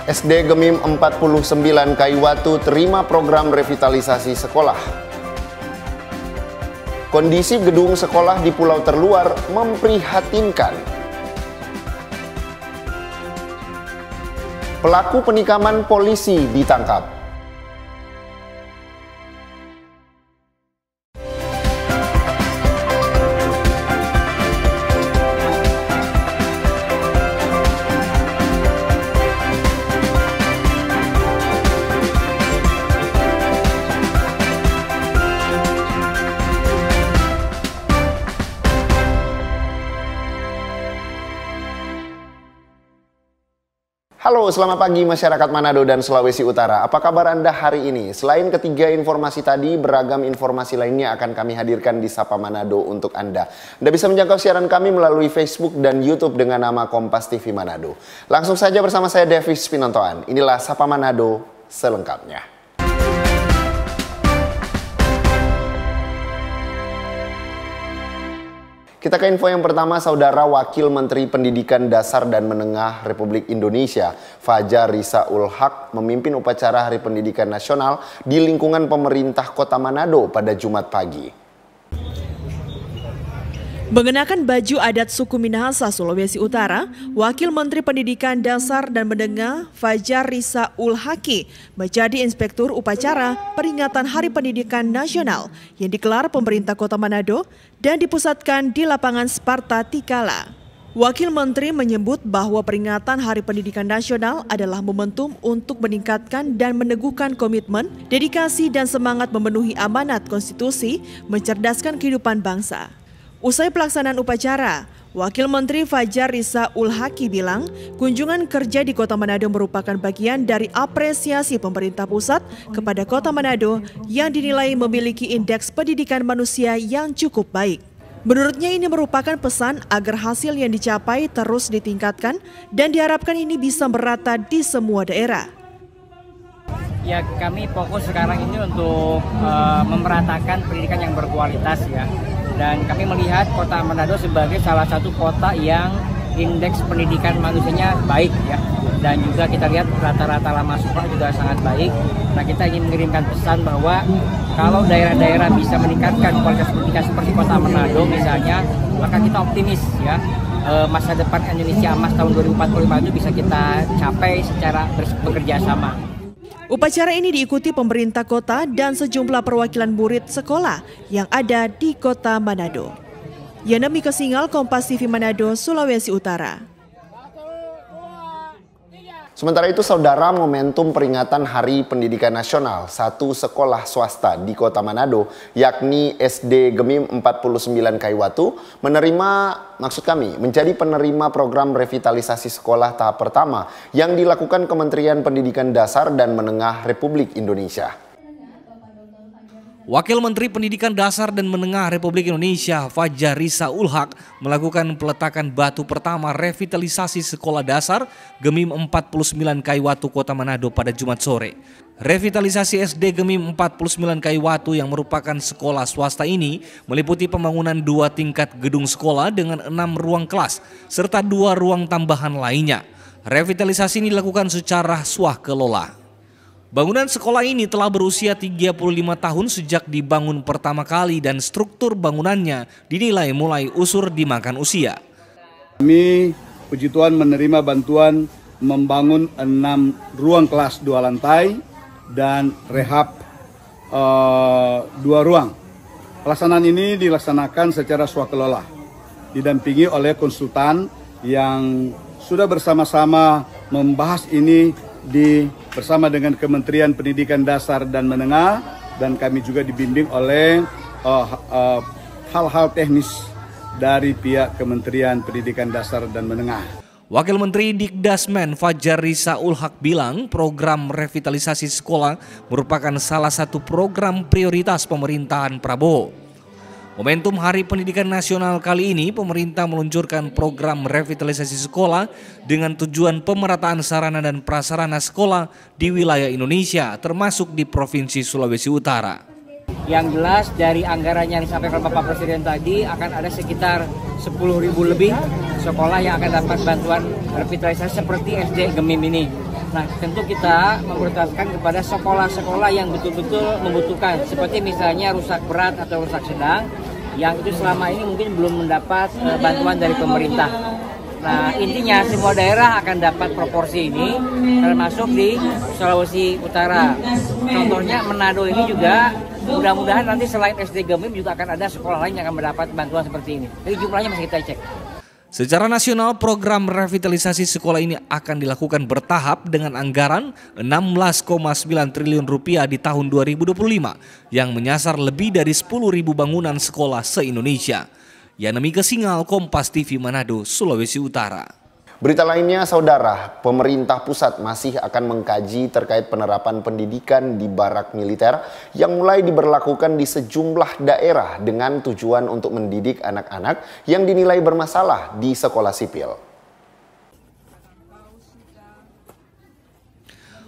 SD Gemim 49 Kaiwatu terima program revitalisasi sekolah. Kondisi gedung sekolah di pulau terluar memprihatinkan. Pelaku penikaman polisi ditangkap. Halo, selamat pagi masyarakat Manado dan Sulawesi Utara. Apa kabar Anda hari ini? Selain ketiga informasi tadi, beragam informasi lainnya akan kami hadirkan di Sapa Manado untuk Anda. Anda bisa menjangkau siaran kami melalui Facebook dan YouTube dengan nama Kompas TV Manado. Langsung saja bersama saya Davis Pinontoan. Inilah Sapa Manado selengkapnya. Kita ke info yang pertama, Saudara Wakil Menteri Pendidikan Dasar dan Menengah Republik Indonesia, Fajar Risa Ulhaq, memimpin upacara Hari Pendidikan Nasional di lingkungan pemerintah Kota Manado pada Jumat pagi. Mengenakan baju adat suku Minahasa, Sulawesi Utara, Wakil Menteri Pendidikan Dasar dan Menengah Fajar Risa Ulhaq menjadi inspektur upacara peringatan Hari Pendidikan Nasional yang digelar pemerintah Kota Manado dan dipusatkan di lapangan Sparta Tikala. Wakil Menteri menyebut bahwa peringatan Hari Pendidikan Nasional adalah momentum untuk meningkatkan dan meneguhkan komitmen, dedikasi dan semangat memenuhi amanat konstitusi, mencerdaskan kehidupan bangsa. Usai pelaksanaan upacara, Wakil Menteri Fajar Risa Ulhaq bilang kunjungan kerja di Kota Manado merupakan bagian dari apresiasi pemerintah pusat kepada Kota Manado yang dinilai memiliki indeks pendidikan manusia yang cukup baik. Menurutnya ini merupakan pesan agar hasil yang dicapai terus ditingkatkan dan diharapkan ini bisa merata di semua daerah. Ya, kami fokus sekarang ini untuk memeratakan pendidikan yang berkualitas ya. Dan kami melihat Kota Manado sebagai salah satu kota yang indeks pendidikan manusianya baik ya. Dan juga kita lihat rata-rata lama sekolah juga sangat baik. Nah, kita ingin mengirimkan pesan bahwa kalau daerah-daerah bisa meningkatkan kualitas pendidikan seperti Kota Manado misalnya, maka kita optimis ya. Masa depan Indonesia Emas tahun 2045 itu bisa kita capai secara bekerja sama. Upacara ini diikuti pemerintah kota dan sejumlah perwakilan murid sekolah yang ada di Kota Manado. Yana Mika Singal, Kompas TV Manado, Sulawesi Utara. Sementara itu, Saudara, momentum peringatan Hari Pendidikan Nasional, satu sekolah swasta di Kota Manado, yakni SD Gemim 49 Kaiwatu, menjadi penerima program revitalisasi sekolah tahap pertama yang dilakukan Kementerian Pendidikan Dasar dan Menengah Republik Indonesia. Wakil Menteri Pendidikan Dasar dan Menengah Republik Indonesia, Fajar Risa Ulhaq, melakukan peletakan batu pertama revitalisasi sekolah dasar Gemim 49 Kaiwatu Kota Manado pada Jumat sore. Revitalisasi SD Gemim 49 Kaiwatu yang merupakan sekolah swasta ini meliputi pembangunan 2 tingkat gedung sekolah dengan 6 ruang kelas serta 2 ruang tambahan lainnya. Revitalisasi ini dilakukan secara swakelola. Bangunan sekolah ini telah berusia 35 tahun sejak dibangun pertama kali dan struktur bangunannya dinilai mulai usur dimakan usia. Kami puji Tuhan menerima bantuan membangun 6 ruang kelas 2 lantai dan rehab 2 ruang. Pelaksanaan ini dilaksanakan secara swakelola, didampingi oleh konsultan yang sudah bersama-sama membahas ini bersama dengan Kementerian Pendidikan Dasar dan Menengah, dan kami juga dibimbing oleh hal-hal teknis dari pihak Kementerian Pendidikan Dasar dan Menengah. Wakil Menteri Dikdasmen Fajar Risa Ulhaq bilang program revitalisasi sekolah merupakan salah satu program prioritas pemerintahan Prabowo. Momentum Hari Pendidikan Nasional kali ini, pemerintah meluncurkan program revitalisasi sekolah dengan tujuan pemerataan sarana dan prasarana sekolah di wilayah Indonesia, termasuk di Provinsi Sulawesi Utara. Yang jelas dari anggaran yang disampaikan Bapak Presiden tadi akan ada sekitar 10.000 lebih sekolah yang akan dapat bantuan revitalisasi seperti SD Gemim ini. Nah, tentu kita memprioritaskan kepada sekolah-sekolah yang betul-betul membutuhkan, seperti misalnya rusak berat atau rusak sedang, yang itu selama ini mungkin belum mendapat bantuan dari pemerintah. Nah, intinya semua daerah akan dapat proporsi ini, termasuk di Sulawesi Utara. Contohnya Manado ini juga mudah-mudahan nanti selain SD Gemim juga akan ada sekolah lain yang akan mendapat bantuan seperti ini. Jadi jumlahnya masih kita cek. Secara nasional, program revitalisasi sekolah ini akan dilakukan bertahap dengan anggaran 16,9 triliun rupiah di tahun 2025 yang menyasar lebih dari 10.000 bangunan sekolah se-Indonesia. Yanemi Kesingal, Kompas TV Manado, Sulawesi Utara. Berita lainnya, saudara, pemerintah pusat masih akan mengkaji terkait penerapan pendidikan di barak militer yang mulai diberlakukan di sejumlah daerah dengan tujuan untuk mendidik anak-anak yang dinilai bermasalah di sekolah sipil.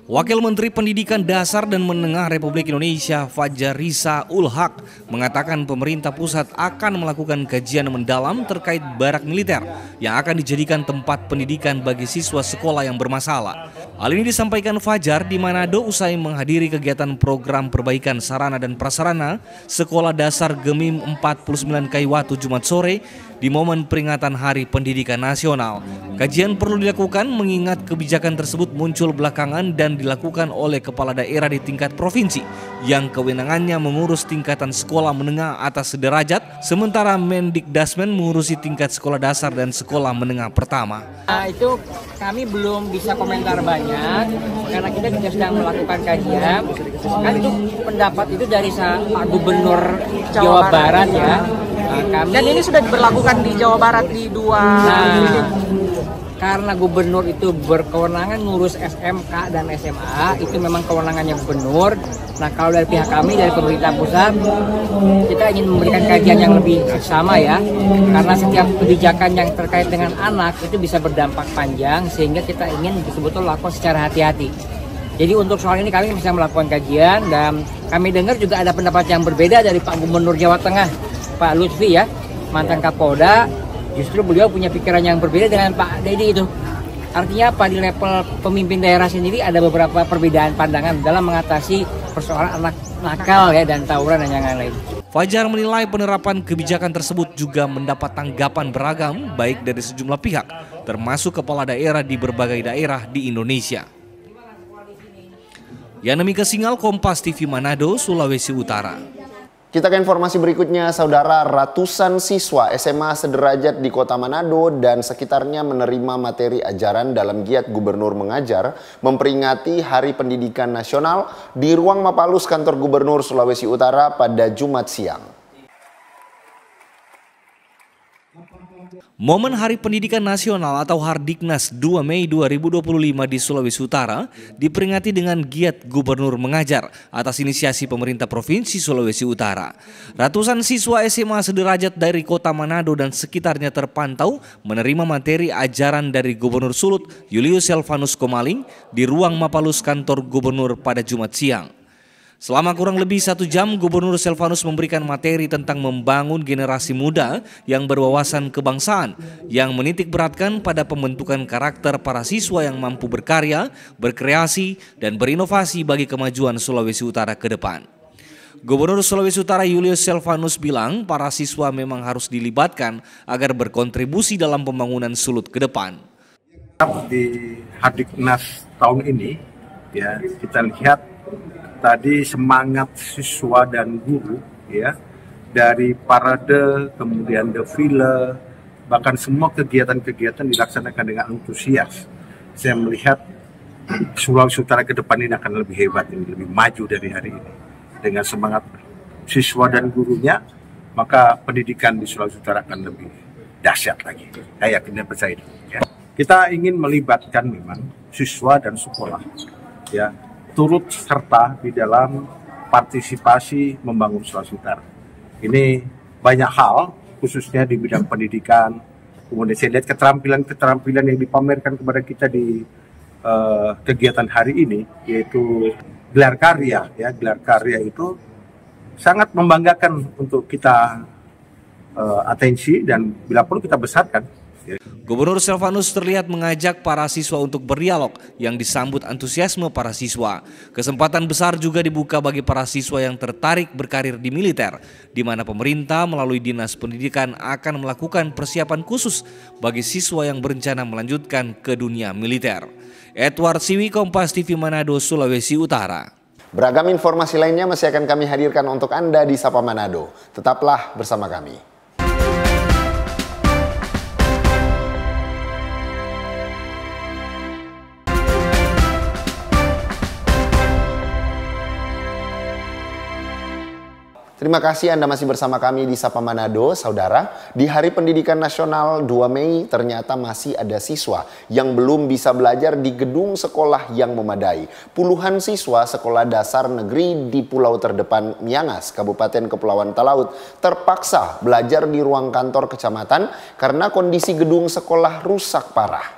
Wakil Menteri Pendidikan Dasar dan Menengah Republik Indonesia Fajar Risa Ulhaq mengatakan pemerintah pusat akan melakukan kajian mendalam terkait barak militer yang akan dijadikan tempat pendidikan bagi siswa sekolah yang bermasalah. Hal ini disampaikan Fajar di Manado usai menghadiri kegiatan program perbaikan sarana dan prasarana Sekolah Dasar Gemim 49 Kaiwatu Jumat sore di momen peringatan Hari Pendidikan Nasional. Kajian perlu dilakukan mengingat kebijakan tersebut muncul belakangan dan dilakukan oleh kepala daerah di tingkat provinsi yang kewenangannya mengurus tingkatan sekolah menengah atas sederajat, sementara Mendikdasmen mengurusi tingkat sekolah dasar dan sekolah menengah pertama. Nah, itu kami belum bisa komentar banyak karena kita juga sedang melakukan kajian. Kan itu pendapat itu dari Pak Gubernur Jawa Barat ya. Dan ini sudah diberlakukan di Jawa Barat di dua. Karena gubernur itu berkewenangan ngurus SMK dan SMA, itu memang kewenangannya gubernur. Nah, kalau dari pihak kami, dari pemerintah pusat, kita ingin memberikan kajian yang lebih seksama ya. Karena setiap kebijakan yang terkait dengan anak itu bisa berdampak panjang, sehingga kita ingin betul-betul lakukan secara hati-hati. Jadi untuk soal ini kami bisa melakukan kajian, dan kami dengar juga ada pendapat yang berbeda dari Pak Gubernur Jawa Tengah, Pak Lutfi ya, mantan Kapolda. Justru beliau punya pikiran yang berbeda dengan Pak Dedi itu. Artinya apa? Di level pemimpin daerah sendiri ada beberapa perbedaan pandangan dalam mengatasi persoalan anak nakal ya dan tawuran dan yang lain. Fajar menilai penerapan kebijakan tersebut juga mendapat tanggapan beragam baik dari sejumlah pihak, termasuk kepala daerah di berbagai daerah di Indonesia. Yanemi Kesingal, Kompas TV Manado, Sulawesi Utara. Kita ke informasi berikutnya, saudara. Ratusan siswa SMA sederajat di Kota Manado dan sekitarnya menerima materi ajaran dalam giat Gubernur Mengajar memperingati Hari Pendidikan Nasional di ruang Mapalus Kantor Gubernur Sulawesi Utara pada Jumat siang. Momen Hari Pendidikan Nasional atau Hardiknas 2 Mei 2025 di Sulawesi Utara diperingati dengan giat Gubernur Mengajar atas inisiasi pemerintah Provinsi Sulawesi Utara. Ratusan siswa SMA sederajat dari Kota Manado dan sekitarnya terpantau menerima materi ajaran dari Gubernur Sulut Julius Selvanus Komaling di ruang Mapalus Kantor Gubernur pada Jumat siang. Selama kurang lebih 1 jam, Gubernur Selvanus memberikan materi tentang membangun generasi muda yang berwawasan kebangsaan, yang menitik beratkan pada pembentukan karakter para siswa yang mampu berkarya, berkreasi, dan berinovasi bagi kemajuan Sulawesi Utara ke depan. Gubernur Sulawesi Utara Julius Selvanus bilang para siswa memang harus dilibatkan agar berkontribusi dalam pembangunan Sulut ke depan. Di Hardiknas tahun ini, ya kita lihat tadi semangat siswa dan guru ya, dari parade, kemudian defile, bahkan semua kegiatan-kegiatan dilaksanakan dengan antusias. Saya melihat Sulawesi Utara ke depan ini akan lebih hebat, ini lebih maju dari hari ini. Dengan semangat siswa dan gurunya, maka pendidikan di Sulawesi Utara akan lebih dahsyat lagi. Saya yakin dan percaya. Ya. Kita ingin melibatkan memang siswa dan sekolah, ya, turut serta di dalam partisipasi membangun Sulawesi Utara. Ini banyak hal, khususnya di bidang pendidikan. Kemudian saya lihat keterampilan-keterampilan yang dipamerkan kepada kita di kegiatan hari ini, yaitu gelar karya. Ya, gelar karya itu sangat membanggakan untuk kita atensi dan bila perlu kita besarkan. Gubernur Silvanus terlihat mengajak para siswa untuk berdialog yang disambut antusiasme para siswa. Kesempatan besar juga dibuka bagi para siswa yang tertarik berkarir di militer, di mana pemerintah melalui Dinas Pendidikan akan melakukan persiapan khusus bagi siswa yang berencana melanjutkan ke dunia militer. Edward Siwi, Kompas TV Manado, Sulawesi Utara. Beragam informasi lainnya masih akan kami hadirkan untuk Anda di Sapa Manado. Tetaplah bersama kami. Terima kasih Anda masih bersama kami di Sapa Manado, Saudara. Di Hari Pendidikan Nasional 2 Mei ternyata masih ada siswa yang belum bisa belajar di gedung sekolah yang memadai. Puluhan siswa sekolah dasar negeri di Pulau Terdepan Miangas, Kabupaten Kepulauan Talaut, terpaksa belajar di ruang kantor kecamatan karena kondisi gedung sekolah rusak parah.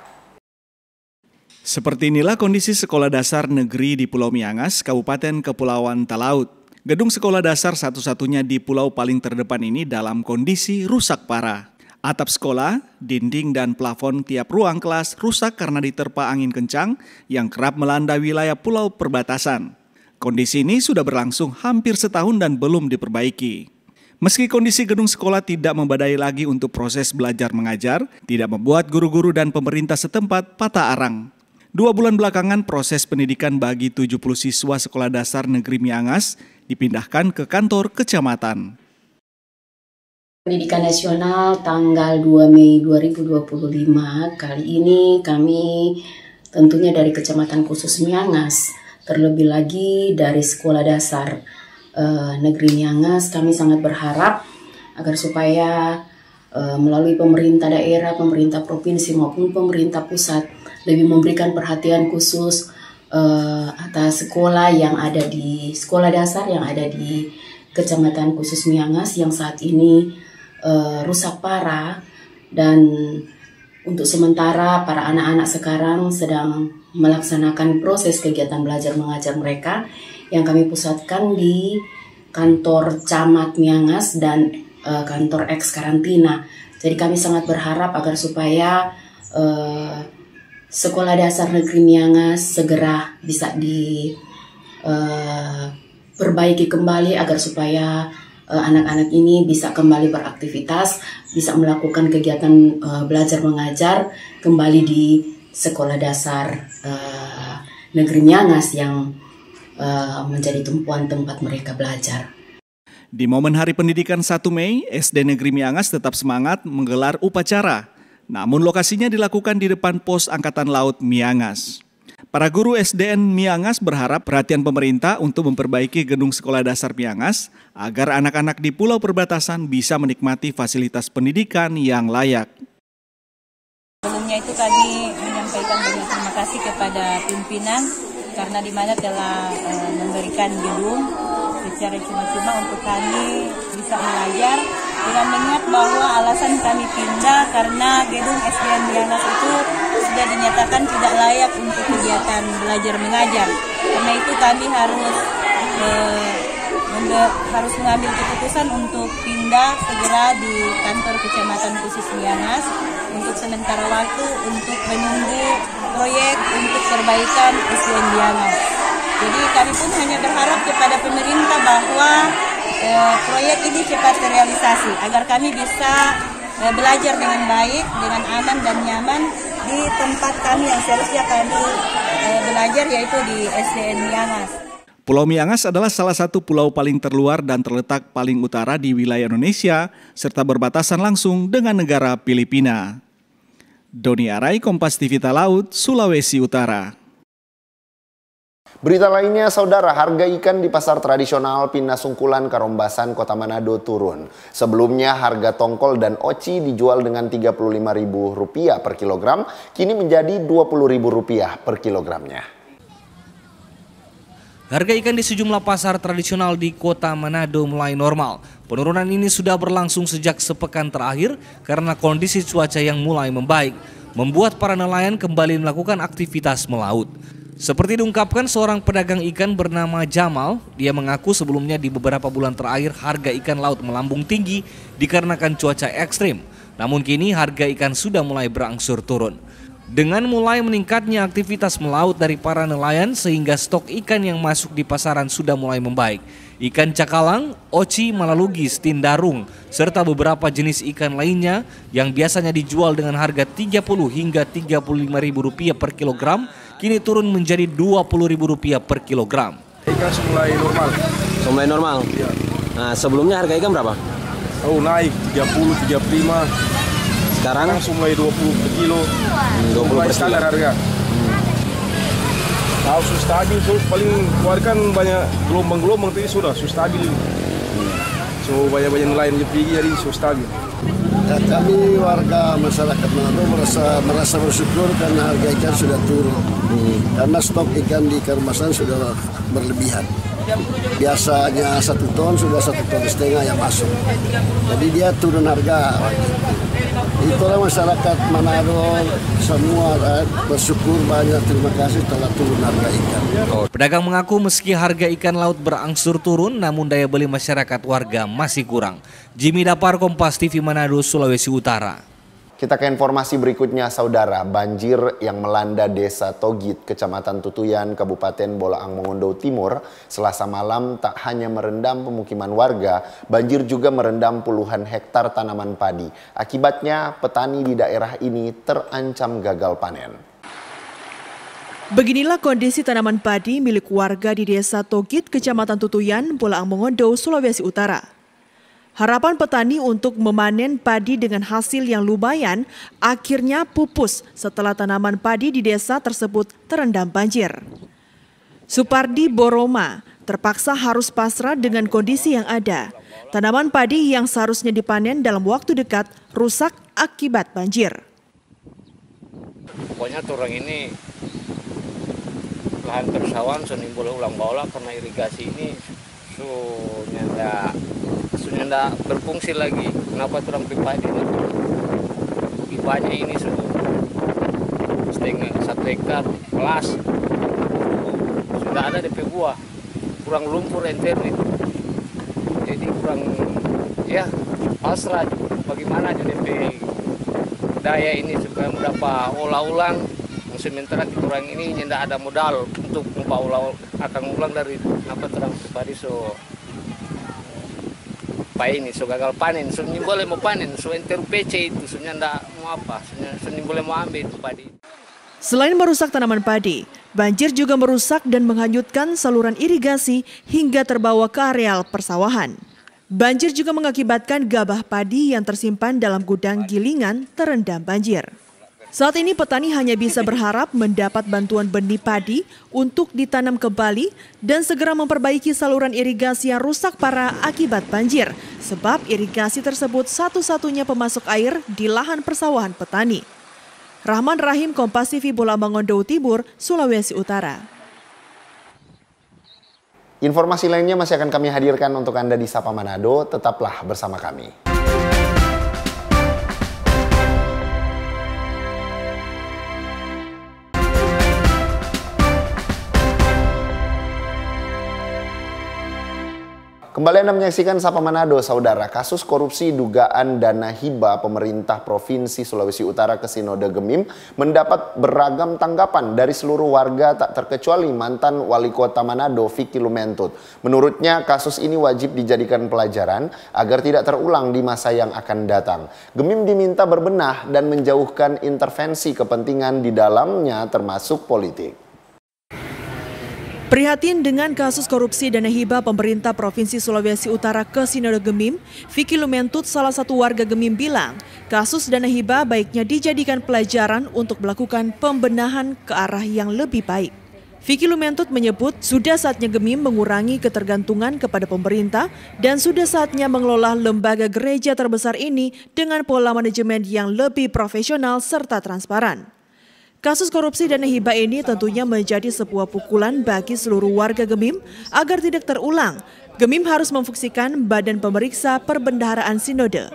Seperti inilah kondisi sekolah dasar negeri di Pulau Miangas, Kabupaten Kepulauan Talaut. Gedung sekolah dasar satu-satunya di pulau paling terdepan ini dalam kondisi rusak parah. Atap sekolah, dinding dan plafon tiap ruang kelas rusak karena diterpa angin kencang yang kerap melanda wilayah pulau perbatasan. Kondisi ini sudah berlangsung hampir setahun dan belum diperbaiki. Meski kondisi gedung sekolah tidak memadai lagi untuk proses belajar mengajar, tidak membuat guru-guru dan pemerintah setempat patah arang. 2 bulan belakangan proses pendidikan bagi 70 siswa sekolah dasar negeri Miangas dipindahkan ke kantor kecamatan. Pendidikan Nasional tanggal 2 Mei 2025, kali ini kami tentunya dari Kecamatan Khusus Miangas, terlebih lagi dari Sekolah Dasar Negeri Miangas, kami sangat berharap agar supaya melalui pemerintah daerah, pemerintah provinsi maupun pemerintah pusat lebih memberikan perhatian khusus atas sekolah yang ada di sekolah dasar yang ada di Kecamatan Khusus Miangas yang saat ini rusak parah, dan untuk sementara para anak-anak sekarang sedang melaksanakan proses kegiatan belajar mengajar mereka yang kami pusatkan di kantor Camat Miangas dan kantor eks karantina. Jadi kami sangat berharap agar supaya Sekolah Dasar Negeri Miangas segera bisa diperbaiki kembali agar supaya anak-anak ini bisa kembali beraktivitas, bisa melakukan kegiatan belajar mengajar kembali di Sekolah Dasar Negeri Miangas yang menjadi tumpuan tempat mereka belajar. Di momen Hari Pendidikan 1 Mei, SD Negeri Miangas tetap semangat menggelar upacara. Namun lokasinya dilakukan di depan Pos Angkatan Laut Miangas. Para guru SDN Miangas berharap perhatian pemerintah untuk memperbaiki gedung sekolah dasar Miangas agar anak-anak di pulau perbatasan bisa menikmati fasilitas pendidikan yang layak. Sebelumnya itu kami menyampaikan banyak terima kasih kepada pimpinan karena di mana telah memberikan gedung secara cuma-cuma untuk kami bisa belajar, dengan mengingat bahwa alasan kami pindah karena gedung SDN Miangas itu sudah dinyatakan tidak layak untuk kegiatan belajar mengajar. Karena itu kami harus mengambil keputusan untuk pindah segera di kantor Kecamatan Khusus Miangas untuk sementara waktu untuk menunggu proyek untuk perbaikan SDN Miangas. Jadi kami pun hanya berharap kepada pemerintah bahwa proyek ini cepat terrealisasi agar kami bisa belajar dengan baik, dengan aman dan nyaman di tempat kami yang seharusnya kami belajar, yaitu di SDN Miangas. Pulau Miangas adalah salah satu pulau paling terluar dan terletak paling utara di wilayah Indonesia serta berbatasan langsung dengan negara Filipina. Doni Arai, Kompas TV Talaut, Sulawesi Utara. Berita lainnya, Saudara, harga ikan di pasar tradisional Pinasungkulan, Karombasan, Kota Manado turun. Sebelumnya harga tongkol dan oci dijual dengan Rp35.000 per kilogram, kini menjadi Rp20.000 per kilogramnya. Harga ikan di sejumlah pasar tradisional di Kota Manado mulai normal. Penurunan ini sudah berlangsung sejak sepekan terakhir karena kondisi cuaca yang mulai membaik, membuat para nelayan kembali melakukan aktivitas melaut. Seperti diungkapkan seorang pedagang ikan bernama Jamal, dia mengaku sebelumnya di beberapa bulan terakhir harga ikan laut melambung tinggi dikarenakan cuaca ekstrim. Namun kini harga ikan sudah mulai berangsur turun. Dengan mulai meningkatnya aktivitas melaut dari para nelayan sehingga stok ikan yang masuk di pasaran sudah mulai membaik. Ikan cakalang, oci, malalugis, tindarung, serta beberapa jenis ikan lainnya yang biasanya dijual dengan harga Rp30 hingga Rp35.000 per kilogram, kini turun menjadi Rp20.000 per kilogram. Ikan mulai normal. Mulai normal? Iya. Nah, sebelumnya harga ikan berapa? Oh, naik 30, 35. Sekarang mulai 20 per kilo. 20 per kilo. Harga. Kalau sudah stabil, paling keluarkan banyak gelombang-gelombang tadi sudah stabil. So banyak-banyak nelayan tinggi jadi sudah stabil. Ya, kami warga masyarakat Manado merasa bersyukur karena harga ikan sudah turun. Karena stok ikan di Karmasan sudah berlebihan. Biasanya 1 ton sudah 1,5 ton yang masuk. Jadi dia turun harga. Itulah masyarakat Manado semua bersyukur banyak, terima kasih telah turun harga ikan. Pedagang mengaku meski harga ikan laut berangsur turun, namun daya beli masyarakat warga masih kurang. Jimmy Dapar, Kompas TV Manado, Sulawesi Utara. Kita ke informasi berikutnya, saudara. Banjir yang melanda Desa Togit, Kecamatan Tutuyan, Kabupaten Bolaang Mongondo Timur, Selasa malam tak hanya merendam pemukiman warga, banjir juga merendam puluhan hektar tanaman padi. Akibatnya, petani di daerah ini terancam gagal panen. Beginilah kondisi tanaman padi milik warga di Desa Togit, Kecamatan Tutuyan, Bolaang Mongondo, Sulawesi Utara. Harapan petani untuk memanen padi dengan hasil yang lumayan akhirnya pupus setelah tanaman padi di desa tersebut terendam banjir. Supardi Boroma terpaksa harus pasrah dengan kondisi yang ada. Tanaman padi yang seharusnya dipanen dalam waktu dekat rusak akibat banjir. Pokoknya orang ini lahan persawahan senimbul ulang baula karena irigasi ini sudah tidak berfungsi lagi. Kenapa orang pipa ini? Pipanya ini setengah 1 hektar kelas sudah ada DP buah, kurang lumpur internet. Jadi kurang ya pasrah bagaimana DP daya ini supaya mendapat olah ulang. Sementara orang ini tidak ada modal untuk membawa akan ulang dari apa terang pribadi ini gagal panen, boleh mau panen, enter PC itu tidak mau apa, boleh mau ambil padi. Selain merusak tanaman padi, banjir juga merusak dan menghanyutkan saluran irigasi hingga terbawa ke areal persawahan. Banjir juga mengakibatkan gabah padi yang tersimpan dalam gudang gilingan terendam banjir. Saat ini petani hanya bisa berharap mendapat bantuan benih padi untuk ditanam kembali dan segera memperbaiki saluran irigasi yang rusak parah akibat banjir, sebab irigasi tersebut satu-satunya pemasok air di lahan persawahan petani. Rahman Rahim, Kompas TV, Bolaang Mongondo Timur, Sulawesi Utara. Informasi lainnya masih akan kami hadirkan untuk Anda di Sapa Manado, tetaplah bersama kami. Kembali Anda menyaksikan Sapa Manado, saudara. Kasus korupsi dugaan dana hibah pemerintah Provinsi Sulawesi Utara ke Sinode Gemim mendapat beragam tanggapan dari seluruh warga tak terkecuali mantan Wali Kota Manado, Vicky Lumentut. Menurutnya kasus ini wajib dijadikan pelajaran agar tidak terulang di masa yang akan datang. Gemim diminta berbenah dan menjauhkan intervensi kepentingan di dalamnya termasuk politik. Prihatin dengan kasus korupsi dana hibah pemerintah Provinsi Sulawesi Utara ke Sinode Gemim, Vicky Lumentut, salah satu warga Gemim, bilang kasus dana hibah baiknya dijadikan pelajaran untuk melakukan pembenahan ke arah yang lebih baik. Vicky Lumentut menyebut sudah saatnya Gemim mengurangi ketergantungan kepada pemerintah dan sudah saatnya mengelola lembaga gereja terbesar ini dengan pola manajemen yang lebih profesional serta transparan. Kasus korupsi dana hibah ini tentunya menjadi sebuah pukulan bagi seluruh warga Gemim agar tidak terulang. Gemim harus memfungsikan badan pemeriksa perbendaharaan sinode.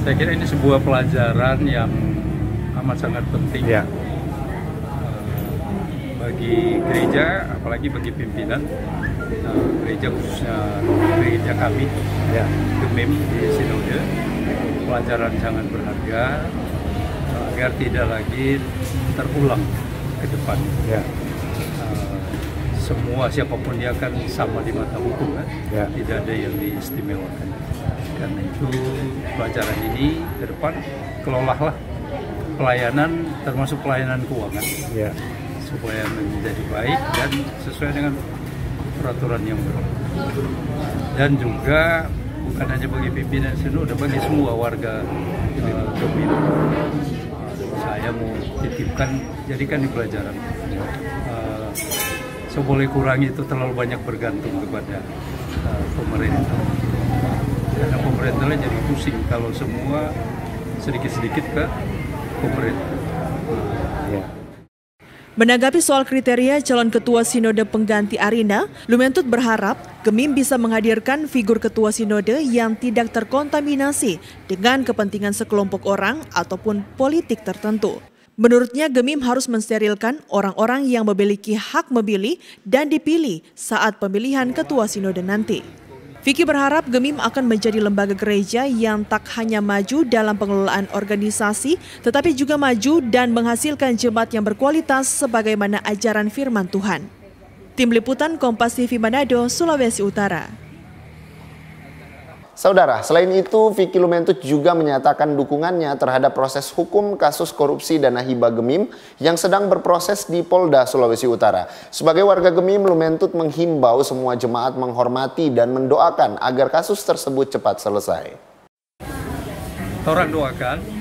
Saya kira ini sebuah pelajaran yang amat sangat penting bagi gereja, apalagi bagi pimpinan gereja, khususnya gereja kami Gemim di sinode, pelajaran sangat berharga agar tidak lagi terulang ke depan. Ya. Semua siapapun dia kan sama di mata hukum kan, ya. Tidak ada yang diistimewakan. Karena itu pelajaran ini ke depan kelolalah pelayanan termasuk pelayanan keuangan, ya. Supaya menjadi baik dan sesuai dengan peraturan yang berlaku. Dan juga bukan hanya bagi pimpinan sinode, bagi semua warga Kebim. Saya mau titipkan, jadikan di pelajaran. Boleh kurangi itu terlalu banyak bergantung kepada pemerintah. Karena pemerintahnya jadi pusing kalau semua sedikit-sedikit ke pemerintah. Ya. Menanggapi soal kriteria calon ketua sinode pengganti Arinda, Lumentut berharap Gemim bisa menghadirkan figur ketua sinode yang tidak terkontaminasi dengan kepentingan sekelompok orang ataupun politik tertentu. Menurutnya, Gemim harus mensterilkan orang-orang yang memiliki hak memilih dan dipilih saat pemilihan ketua sinode nanti. Vicky berharap Gemim akan menjadi lembaga gereja yang tak hanya maju dalam pengelolaan organisasi, tetapi juga maju dan menghasilkan jemaat yang berkualitas sebagaimana ajaran firman Tuhan. Tim Liputan Kompas TV Manado, Sulawesi Utara. Saudara, selain itu Vicky Lumentut juga menyatakan dukungannya terhadap proses hukum kasus korupsi dana hibah Gemim yang sedang berproses di Polda Sulawesi Utara. Sebagai warga Gemim, Lumentut menghimbau semua jemaat menghormati dan mendoakan agar kasus tersebut cepat selesai. Orang doakan.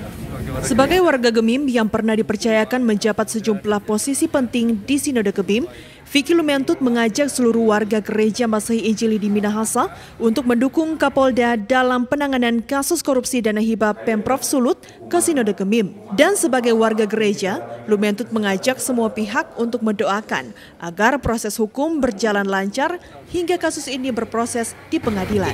Sebagai warga Gemim yang pernah dipercayakan menjabat sejumlah posisi penting di Sinode Gemim, Vicky Lumentut mengajak seluruh warga gereja Masehi Injili di Minahasa untuk mendukung Kapolda dalam penanganan kasus korupsi dana hibah Pemprov Sulut ke Sinode Gemim. Dan sebagai warga gereja, Lumentut mengajak semua pihak untuk mendoakan agar proses hukum berjalan lancar hingga kasus ini berproses di pengadilan.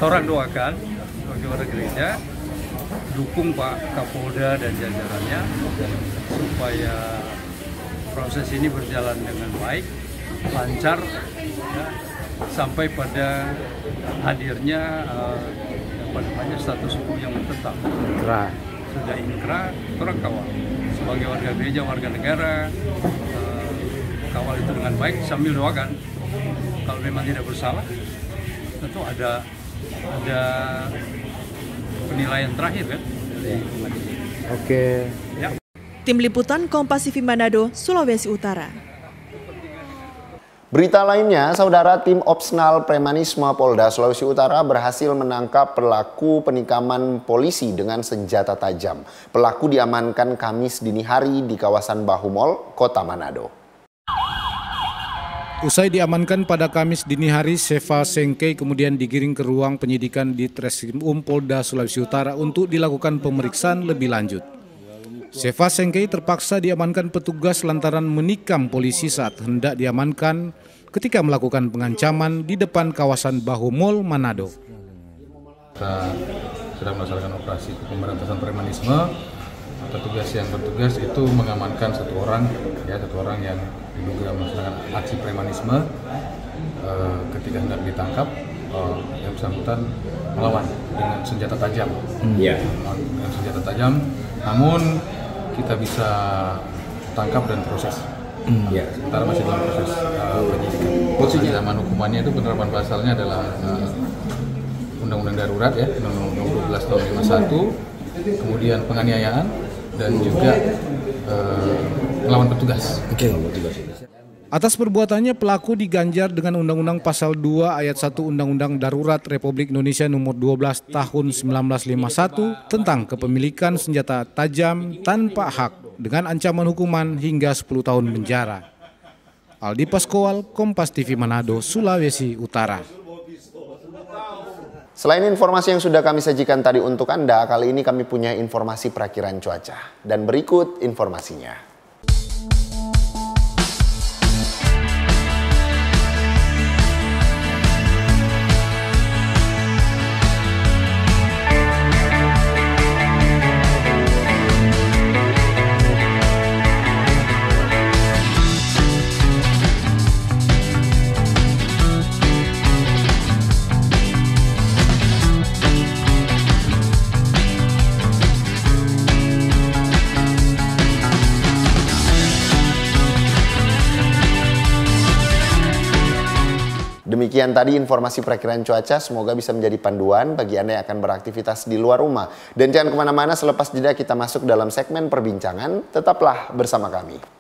Orang doakan bagi warga gereja, dukung Pak Kapolda dan jajarannya supaya proses ini berjalan dengan baik, lancar, ya, sampai pada hadirnya status hukum yang tetap. Sudah inkrah, orang kawal. Sebagai warga gereja, warga negara, kawal itu dengan baik sambil doakan. Kalau memang tidak bersalah, tentu ada penilaian terakhir kan dari pengadilan. Oke. Ya. Tim Liputan Kompas TV Manado, Sulawesi Utara. Berita lainnya, saudara, tim Opsnal Premanisme Polda Sulawesi Utara berhasil menangkap pelaku penikaman polisi dengan senjata tajam. Pelaku diamankan Kamis dini hari di kawasan Bahu Mall, Kota Manado. Usai diamankan pada Kamis dini hari, Seva Sengkei kemudian digiring ke ruang penyidikan di Treskrimum Polda Sulawesi Utara untuk dilakukan pemeriksaan lebih lanjut. Seva Sengkei terpaksa diamankan petugas lantaran menikam polisi saat hendak diamankan ketika melakukan pengancaman di depan kawasan Bahu Mall, Manado. Kita sedang melaksanakan operasi pemberantasan premanisme. Petugas yang bertugas itu mengamankan satu orang yang diduga melaksanakan aksi premanisme. Ketika hendak ditangkap, yang bersangkutan melawan dengan senjata tajam. Dengan senjata tajam, namun kita bisa tangkap dan proses. Sementara masih dalam proses penyidikan. Ancaman hukumannya itu penerapan pasalnya adalah Undang-Undang Darurat ya, Undang-Undang 12 tahun 51, kemudian penganiayaan dan juga melawan petugas. Atas perbuatannya, pelaku diganjar dengan Undang-Undang Pasal 2 Ayat 1 Undang-Undang Darurat Republik Indonesia Nomor 12 Tahun 1951 tentang kepemilikan senjata tajam tanpa hak dengan ancaman hukuman hingga 10 tahun penjara. Aldi Paskowal, Kompas TV Manado, Sulawesi Utara. Selain informasi yang sudah kami sajikan tadi untuk Anda, kali ini kami punya informasi perakiran cuaca. Dan berikut informasinya. Demikian tadi informasi perakiraan cuaca, semoga bisa menjadi panduan bagi Anda yang akan beraktivitas di luar rumah. Dan jangan kemana-mana, selepas jeda kita masuk dalam segmen perbincangan, tetaplah bersama kami.